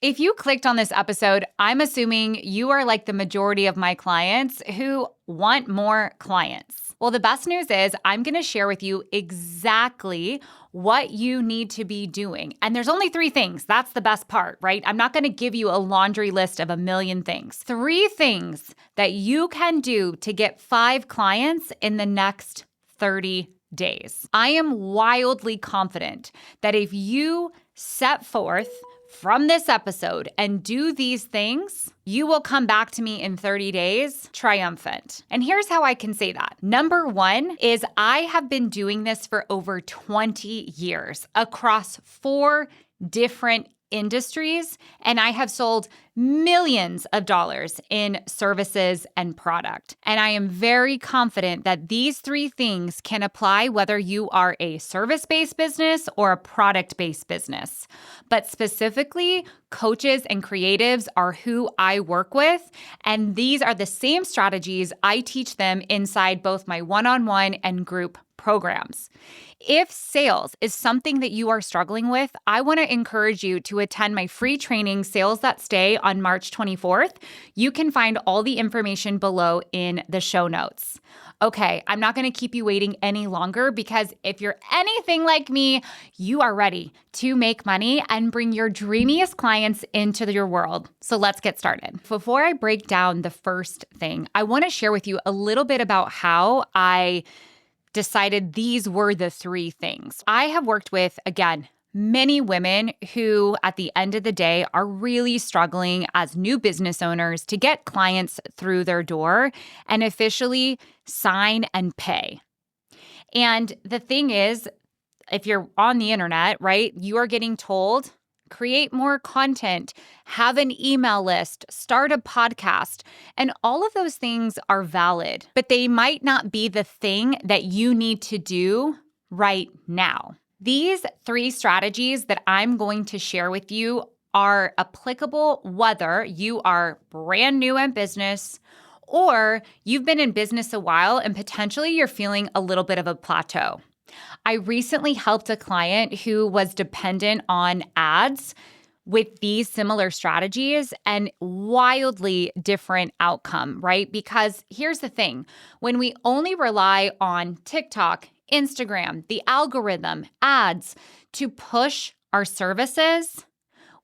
If you clicked on this episode, I'm assuming you are like the majority of my clients who want more clients. Well, the best news is I'm going to share with you exactly what you need to be doing. And there's only 3 things. That's the best part, right? I'm not going to give you a laundry list of a million things. 3 things that you can do to get 5 clients in the next 30 days. I am wildly confident that if you set forth from this episode and do these things, you will come back to me in 30 days triumphant. And here's how I can say that. Number 1 is I have been doing this for over 20 years across 4 different industries, and I have sold millions of dollars in services and product. And I am very confident that these 3 things can apply whether you are a service-based business or a product-based business. But specifically, coaches and creatives are who I work with, and these are the same strategies I teach them inside both my one-on-one and group programs. If sales is something that you are struggling with, I want to encourage you to attend my free training, Sales That Stay, on March 24th. You can find all the information below in the show notes. Okay, I'm not going to keep you waiting any longer because if you're anything like me, you are ready to make money and bring your dreamiest clients into your world. So let's get started. Before I break down the first thing, I want to share with you a little bit about how I decided these were the 3 things. I have worked with, again, many women who at the end of the day are really struggling as new business owners to get clients through their door and officially sign and pay. And the thing is, if you're on the internet, right, you are getting told, create more content, have an email list, start a podcast, and all of those things are valid, but they might not be the thing that you need to do right now. These 3 strategies that I'm going to share with you are applicable whether you are brand new in business or you've been in business a while and potentially you're feeling a little bit of a plateau. I recently helped a client who was dependent on ads with these similar strategies and wildly different outcome, right? Because here's the thing, when we only rely on TikTok, Instagram, the algorithm, ads to push our services,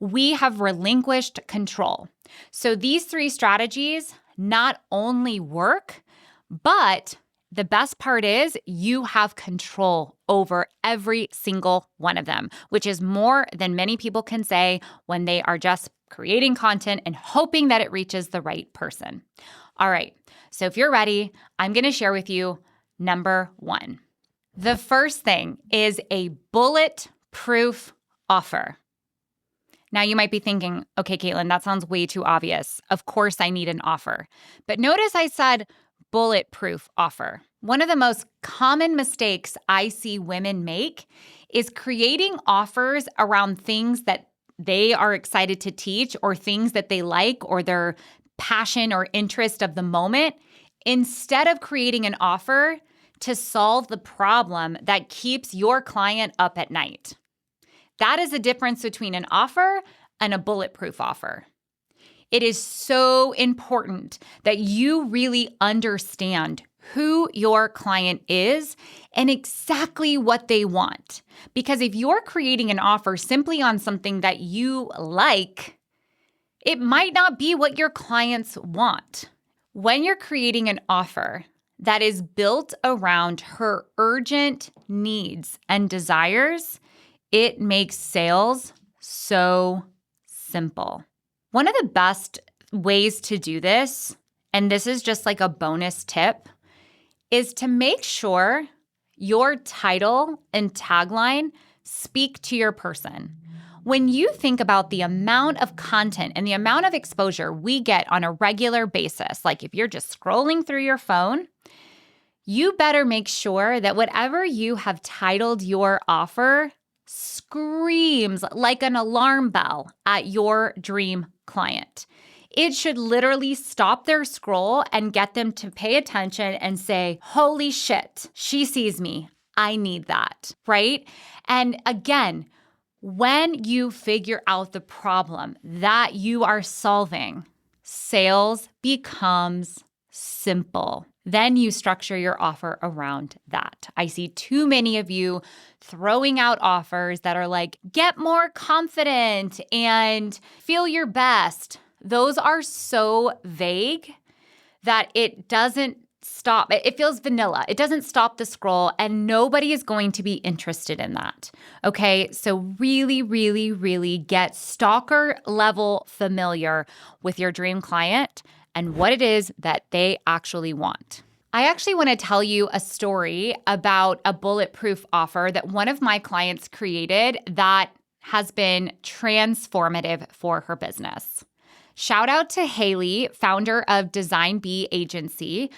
we have relinquished control. So these 3 strategies not only work, but the best part is you have control over every single one of them, which is more than many people can say when they are just creating content and hoping that it reaches the right person. All right, so if you're ready, I'm going to share with you number 1. The first thing is a bulletproof offer. Now you might be thinking, okay, Kaitlin, that sounds way too obvious. Of course I need an offer. But notice I said bulletproof offer. One of the most common mistakes I see women make is creating offers around things that they are excited to teach or things that they like or their passion or interest of the moment, instead of creating an offer to solve the problem that keeps your client up at night. That is the difference between an offer and a bulletproof offer. It is so important that you really understand who your client is and exactly what they want. Because if you're creating an offer simply on something that you like, it might not be what your clients want. When you're creating an offer that is built around her urgent needs and desires, it makes sales so simple. One of the best ways to do this, and this is just like a bonus tip, is to make sure your title and tagline speak to your person. When you think about the amount of content and the amount of exposure we get on a regular basis, like if you're just scrolling through your phone, you better make sure that whatever you have titled your offer screams like an alarm bell at your dream client. It should literally stop their scroll and get them to pay attention and say, holy shit, she sees me. I need that, right? And again, When you figure out the problem that you are solving, sales becomes simple. Then you structure your offer around that. I see too many of you throwing out offers that are like, get more confident and feel your best. Those are so vague that it doesn't stop. It feels vanilla. It doesn't stop the scroll, and nobody is going to be interested in that. Okay, so really, really, really get stalker level familiar with your dream client and what it is that they actually want. I actually want to tell you a story about a bulletproof offer that one of my clients created that has been transformative for her business. Shout out to Haley, founder of Design Bee Agency,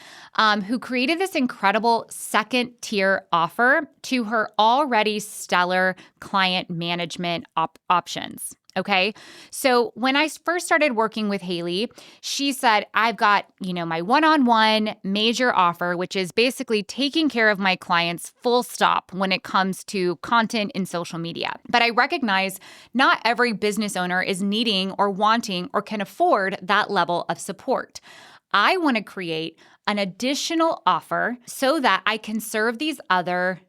who created this incredible second tier offer to her already stellar client management options. Okay. So when I first started working with Haley, she said, I've got, my one-on-one major offer, which is basically taking care of my clients full stop when it comes to content in social media. But I recognize not every business owner is needing or wanting or can afford that level of support. I want to create an additional offer so that I can serve these other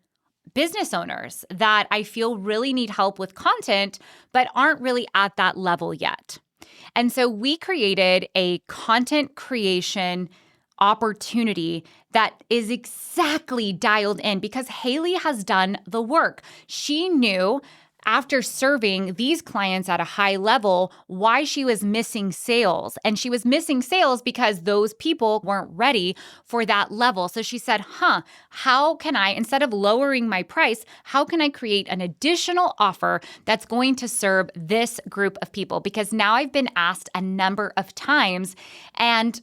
business owners that I feel really need help with content, but aren't really at that level yet. And so we created a content creation opportunity that is exactly dialed in because Haley has done the work. She knew after serving these clients at a high level, why she was missing sales. And she was missing sales because those people weren't ready for that level. So she said, how can I, instead of lowering my price, how can I create an additional offer that's going to serve this group of people? Because now I've been asked a number of times, and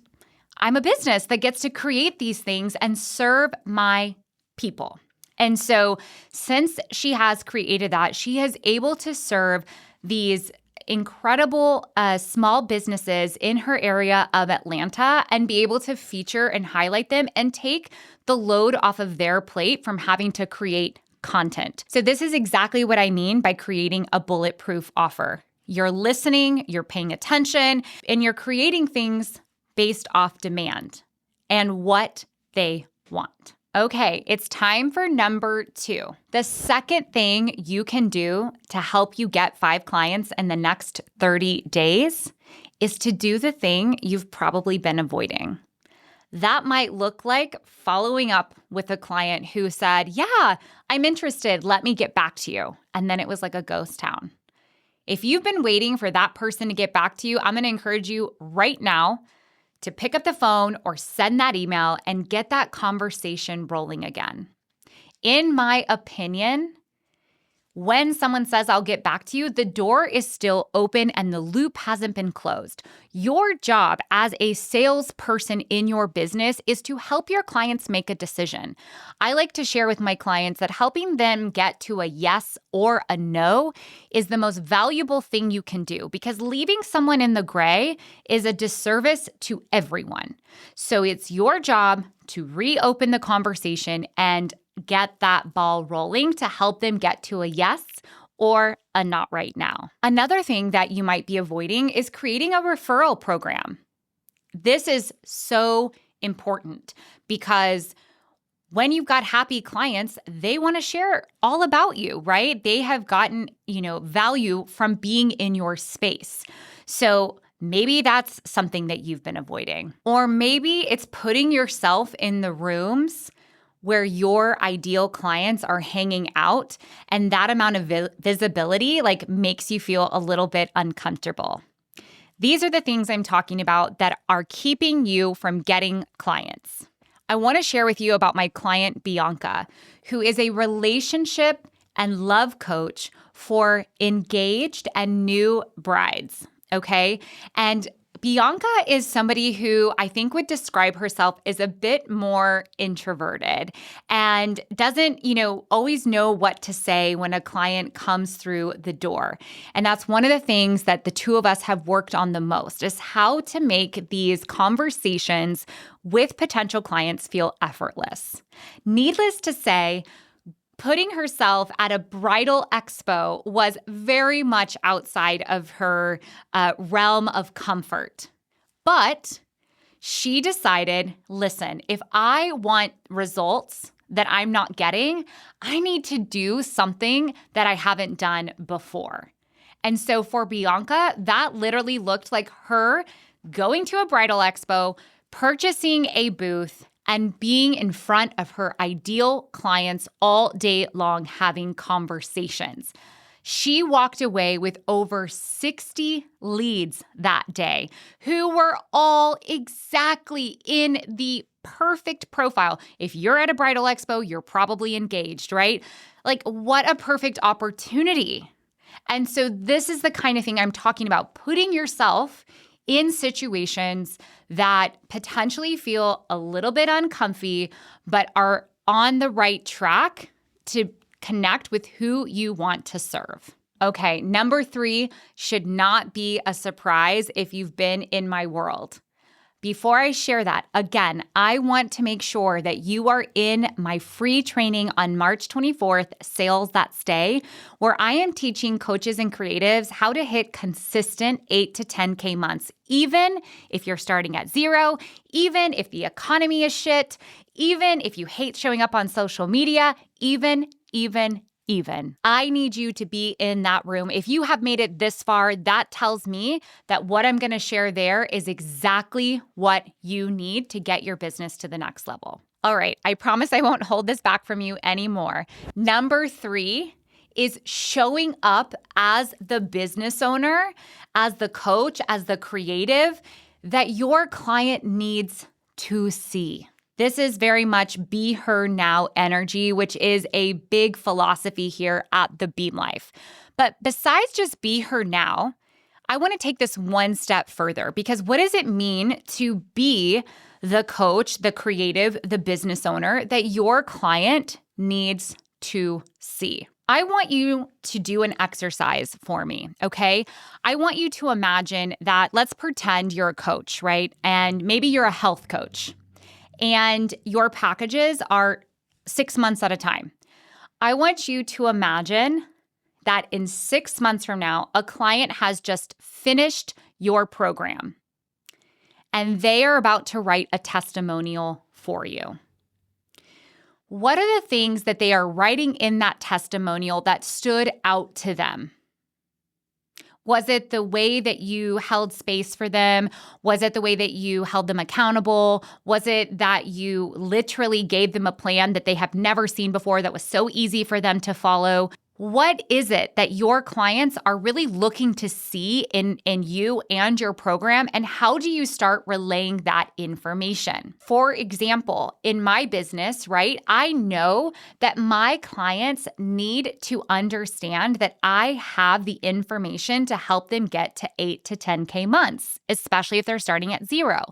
I'm a business that gets to create these things and serve my people. And so since she has created that, she is able to serve these incredible small businesses in her area of Atlanta and be able to feature and highlight them and take the load off of their plate from having to create content. So this is exactly what I mean by creating a bulletproof offer. You're listening, you're paying attention, and you're creating things based off demand and what they want. Okay, it's time for number 2. The second thing you can do to help you get 5 clients in the next 30 days is to do the thing you've probably been avoiding. That might look like following up with a client who said, yeah, I'm interested, let me get back to you. And then it was like a ghost town. If you've been waiting for that person to get back to you, I'm going to encourage you right now to pick up the phone or send that email and get that conversation rolling again. In my opinion, when someone says, I'll get back to you, the door is still open and the loop hasn't been closed. Your job as a salesperson in your business is to help your clients make a decision. I like to share with my clients that helping them get to a yes or a no is the most valuable thing you can do because leaving someone in the gray is a disservice to everyone. So it's your job to reopen the conversation and get that ball rolling to help them get to a yes or a not right now. Another thing that you might be avoiding is creating a referral program. This is so important because when you've got happy clients, they want to share all about you, right? They have gotten, value from being in your space. So maybe that's something that you've been avoiding. Or maybe it's putting yourself in the rooms where your clients are hanging out, and that amount of visibility makes you feel a little bit uncomfortable. These are the things I'm talking about that are keeping you from getting clients. I want to share with you about my client, Bianca, who is a relationship and love coach for engaged and new brides, okay? And Bianca is somebody who I think would describe herself as a bit more introverted and doesn't, always know what to say when a client comes through the door. And that's one of the things that the two of us have worked on the most is how to make these conversations with potential clients feel effortless. Needless to say, Putting herself at a bridal expo was very much outside of her realm of comfort. But she decided, listen, if I want results that I'm not getting, I need to do something that I haven't done before. And so for Bianca, that literally looked like her going to a bridal expo, purchasing a booth, and being in front of her ideal clients all day long having conversations. She walked away with over 60 leads that day who were all exactly in the perfect profile. If you're at a bridal expo, you're probably engaged, right? Like, what a perfect opportunity. And so this is the kind of thing I'm talking about, putting yourself in situations that potentially feel a little bit uncomfy, but are on the right track to connect with who you want to serve. Okay, number 3 should not be a surprise if you've been in my world. Before I share that, again, I want to make sure that you are in my free training on March 24th, Sales That Stay, where I am teaching coaches and creatives how to hit consistent 8 to 10K months, even if you're starting at 0, even if the economy is shit, even if you hate showing up on social media, even. I need you to be in that room. If you have made it this far, that tells me that what I'm going to share there is exactly what you need to get your business to the next level. All right, I promise I won't hold this back from you anymore. Number 3 is showing up as the business owner, as the coach, as the creative that your client needs to see. This is very much be her now energy, which is a big philosophy here at the Beam Life. But besides just be her now, I want to take this one step further, because what does it mean to be the coach, the creative, the business owner that your client needs to see? I want you to do an exercise for me, okay? I want you to imagine that, let's pretend you're a coach, right? And maybe you're a health coach. And your packages are 6 months at a time. I want you to imagine that in 6 months from now, a client has just finished your program and they are about to write a testimonial for you. What are the things that they are writing in that testimonial that stood out to them? Was it the way that you held space for them? Was it the way that you held them accountable? Was it that you literally gave them a plan that they have never seen before that was so easy for them to follow? What is it that your clients are really looking to see in you and your program? And how do you start relaying that information? For example, in my business, right, I know that my clients need to understand that I have the information to help them get to 8 to 10K months, especially if they're starting at 0.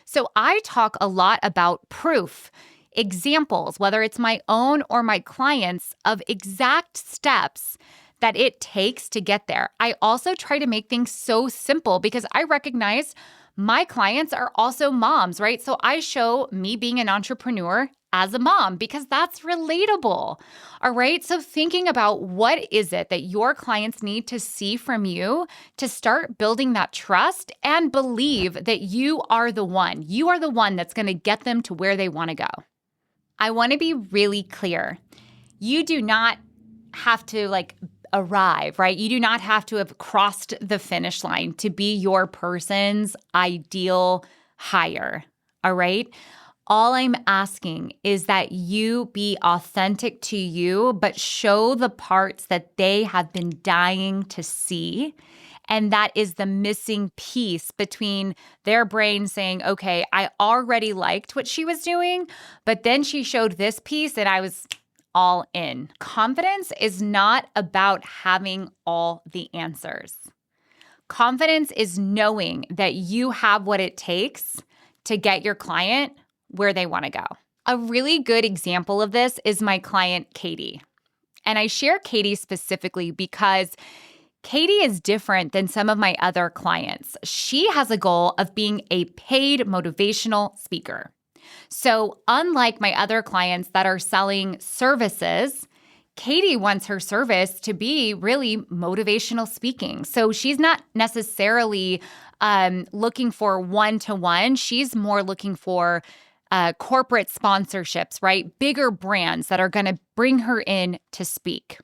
So I talk a lot about proof. Examples, whether it's my own or my clients, of exact steps that it takes to get there. I also try to make things so simple because I recognize my clients are also moms, right? So I show me being an entrepreneur as a mom because that's relatable. All right. So thinking about what is it that your clients need to see from you to start building that trust and believe that you are the one. You are the one that's going to get them to where they want to go. I want to be really clear. You do not have to arrive, right? You do not have to have crossed the finish line to be your person's ideal hire, all right? All I'm asking is that you be authentic to you, but show the parts that they have been dying to see. And that is the missing piece between their brain saying, okay, I already liked what she was doing, but then she showed this piece and I was all in. Confidence is not about having all the answers. Confidence is knowing that you have what it takes to get your client where they want to go. A really good example of this is my client, Katie. And I share Katie specifically because Katie is different than some of my other clients. She has a goal of being a paid motivational speaker. So unlike my other clients that are selling services, Katie wants her service to be really motivational speaking. So she's not necessarily looking for one-to-one. She's more looking for corporate sponsorships, right? Bigger brands that are going to bring her in to speak.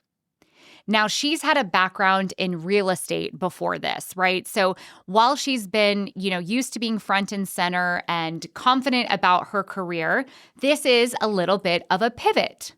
Now, she's had a background in real estate before this, right? So while she's been, used to being front and center and confident about her career, this is a little bit of a pivot.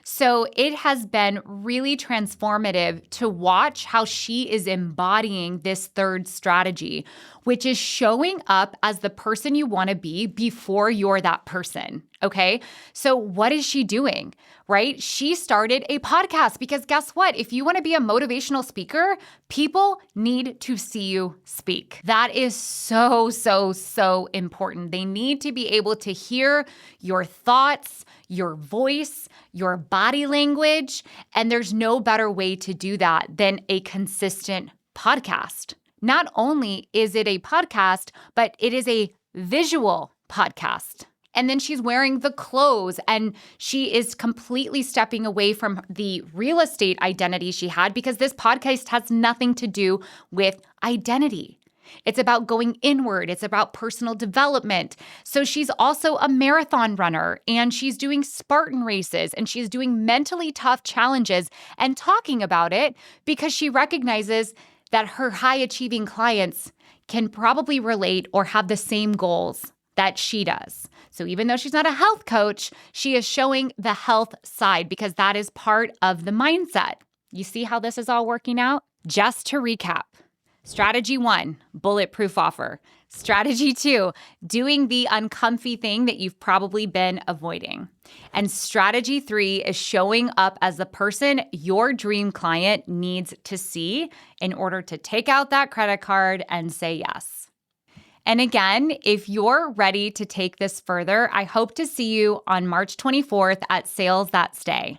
So it has been really transformative to watch how she is embodying this third strategy, which is showing up as the person you want to be before you're that person. Okay. So what is she doing? Right? She started a podcast because guess what? If you want to be a motivational speaker, people need to see you speak. That is so, so, so important. They need to be able to hear your thoughts, your voice, your body language, and there's no better way to do that than a consistent podcast. Not only is it a podcast, but it is a visual podcast. And then she's wearing the clothes and she is completely stepping away from the real estate identity she had because this podcast has nothing to do with identity. It's about going inward. It's about personal development. So she's also a marathon runner and she's doing Spartan races and she's doing mentally tough challenges and talking about it because she recognizes that her high achieving clients can probably relate or have the same goals that she does. So even though she's not a health coach, she is showing the health side because that is part of the mindset. You see how this is all working out? Just to recap. Strategy 1, bulletproof offer. Strategy 2, doing the uncomfy thing that you've probably been avoiding. And strategy 3 is showing up as the person your dream client needs to see in order to take out that credit card and say yes. And again, if you're ready to take this further, I hope to see you on March 24th at Sales That Stay.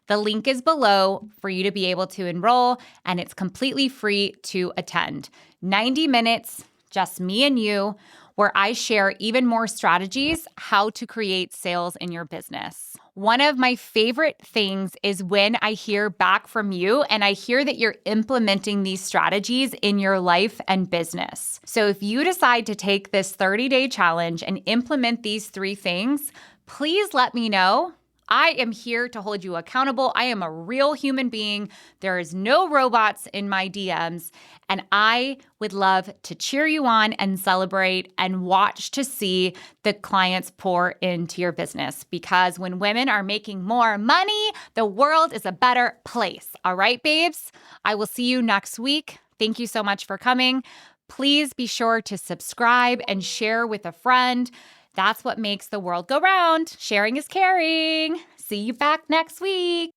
The link is below for you to be able to enroll, and it's completely free to attend. 90 minutes, just me and you, where I share even more strategies how to create sales in your business. One of my favorite things is when I hear back from you and I hear that you're implementing these strategies in your life and business. So if you decide to take this 30-day challenge and implement these 3 things, please let me know. I am here to hold you accountable. I am a real human being. There is no robots in my DMs, and I would love to cheer you on and celebrate and watch to see the clients pour into your business because when women are making more money, the world is a better place. All right, babes? I will see you next week. Thank you so much for coming. Please be sure to subscribe and share with a friend. That's what makes the world go round. Sharing is caring. See you back next week.